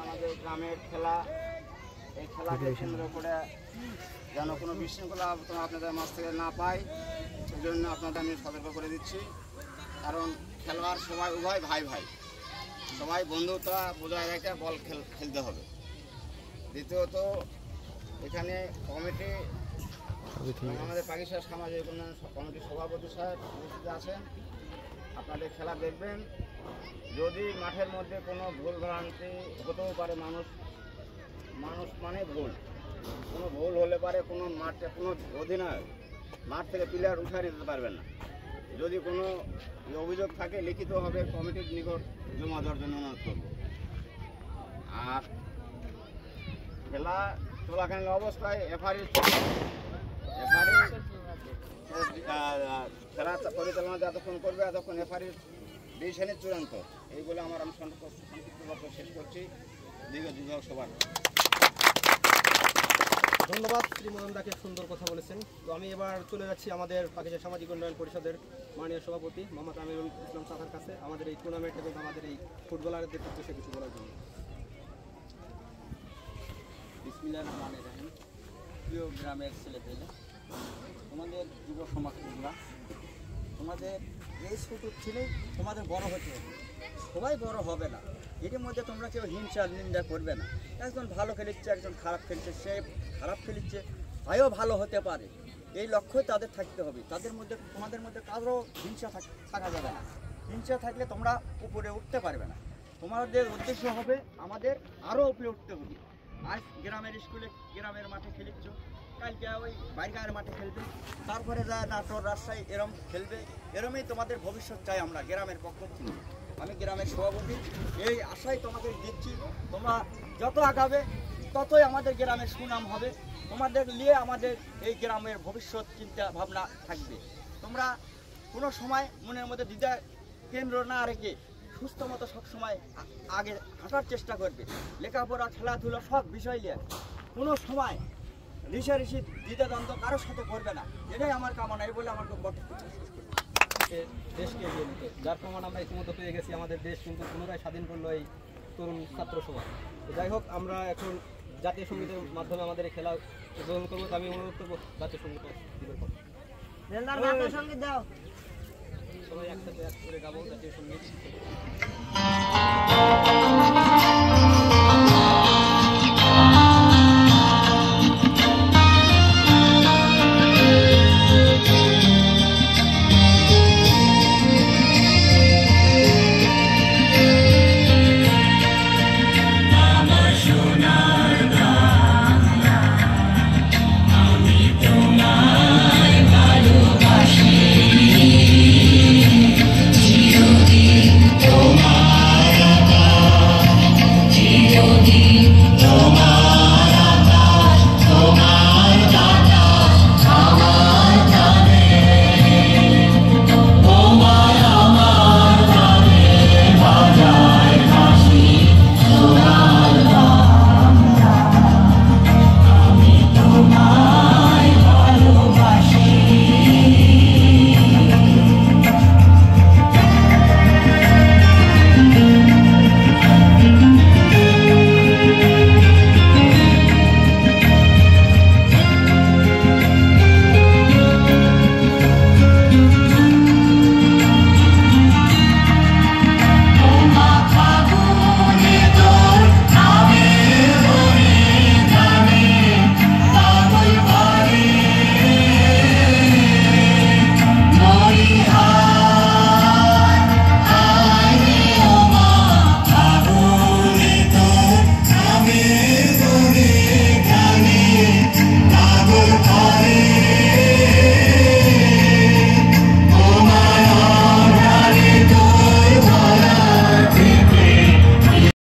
আমাদের গ্রামের খেলা, এই খেলাকে কেন্দ্র করে যেন কোনো বিশৃঙ্খলা আপনাদের মাঝ থেকে না পায়, সেই জন্য আপনাদের আমি সতর্ক করে দিচ্ছি। কারণ খেলোয়াড় সবাই উভয় ভাই ভাই, সবাই বন্ধুতা বজায় রেখে বল খেলতে হবে। দ্বিতীয়ত এখানে কমিটি, আমাদের পাকিস্তান সামাজিক উন্নয়ন কমিটির সভাপতি সাহেব উপস্থিত আছেন। আপনাদের খেলা দেখবেন, যদি মাঠের মধ্যে কোনো ভুল ভ্রান্তি হতেও পারে, মানুষ মানে ভুল, কোনো ভুল হলে পারে কোনো মাঠে কোনো অধিনায়ক মাঠ থেকে প্লেয়ার উঠে নিতে পারবেন না। যদি কোনো অভিযোগ থাকে লিখিতভাবে কমিটির নিকট জমা দেওয়ার জন্য অনুরোধ করব। আর খেলা চলাকালীন অবস্থায় রেফারি খেলা পরিচালনা যতক্ষণ করবে ততক্ষণ রেফারির ডিসিশনের চূড়ান্ত। এইগুলো আমি সংক্ষিপ্তভাবে শেষ করছি। দীর্ঘ সবার ধন্যবাদ। শ্রী মোহনদাকে সুন্দর কথা বলেছেন। তো আমি এবার চলে যাচ্ছি আমাদের পাকিস্তান সামাজিক উন্নয়ন পরিষদের মাননীয় সভাপতি মোহাম্মদ আমিরুল ইসলাম সাহার কাছে, আমাদের এই টুর্নামেন্ট এবং আমাদের এই ফুটবলারদের উদ্দেশ্যে কিছু বলার জন্য। বিসমিল্লাহির রহমানির রহিম। প্রিয় গ্রামের ছেলেপেলে, তোমাদের যুব সমাজরা, তোমাদের এই ছোট ছেলে তোমাদের বড় হতে হবে। সবাই বড় হবে না, এর মধ্যে তোমরা কেউ হিংসা নিন্দা করবে না। একজন ভালো খেলিচ্ছে, একজন খারাপ খেলছে, সে খারাপ খেলিচ্ছে, তাইও ভালো হতে পারে, এই লক্ষ্যই তাদের থাকতে হবে। তোমাদের মধ্যে কারো হিংসা থাকা যাবে না। হিংসা থাকলে তোমরা উপরে উঠতে পারবে না। তোমাদের উদ্দেশ্য হবে আমাদের আরও উপরে উঠতে হবে। আজ গ্রামের স্কুলে গ্রামের মাঠে খেলিচ্ছ, কালকে ওই বাইরের মাঠে খেলবে, তারপরে যা নাটোর রাজশাহী এরম খেলবে। এরমই তোমাদের ভবিষ্যৎ চাই আমরা গ্রামের পক্ষ থেকে। আমি গ্রামের সভাপতি, এই আশাই তোমাদের দিচ্ছি। তোমরা যত আগাবে ততই আমাদের গ্রামের সুনাম হবে। তোমাদের নিয়ে আমাদের এই গ্রামের ভবিষ্যৎ চিন্তা ভাবনা থাকবে। তোমরা কোনো সময় মনের মধ্যে দ্বিধা কেন্দ্র না রেখে সুস্থ মতো সবসময় আগে হাঁটার চেষ্টা করবে। লেখাপড়া, খেলাধুলা সব বিষয় নিয়ে কোনো সময় ঋষাঋষি দ্বিধাদ্বন্দ্ব কারোর সাথে করবে না, এটাই আমার কামনা। এই বলে আমার বক্তব্য শেষ করি। দেশকে এগিয়ে নিতে, যার প্রমাণ আমরা ইতিমধ্যে পেয়ে গেছি। আমাদের দেশ কিন্তু পুনরায় স্বাধীন করলো এই তরুণ ছাত্র সমাজ। তো যাই হোক, আমরা এখন জাতীয় সঙ্গীতের মাধ্যমে আমাদের এই খেলা উদ্বোধন করবো। আমি অনুরোধ করবো জাতীয় সঙ্গীত দিবের পর সবাই একসাথে এক করে গাবো জাতীয় সঙ্গীত।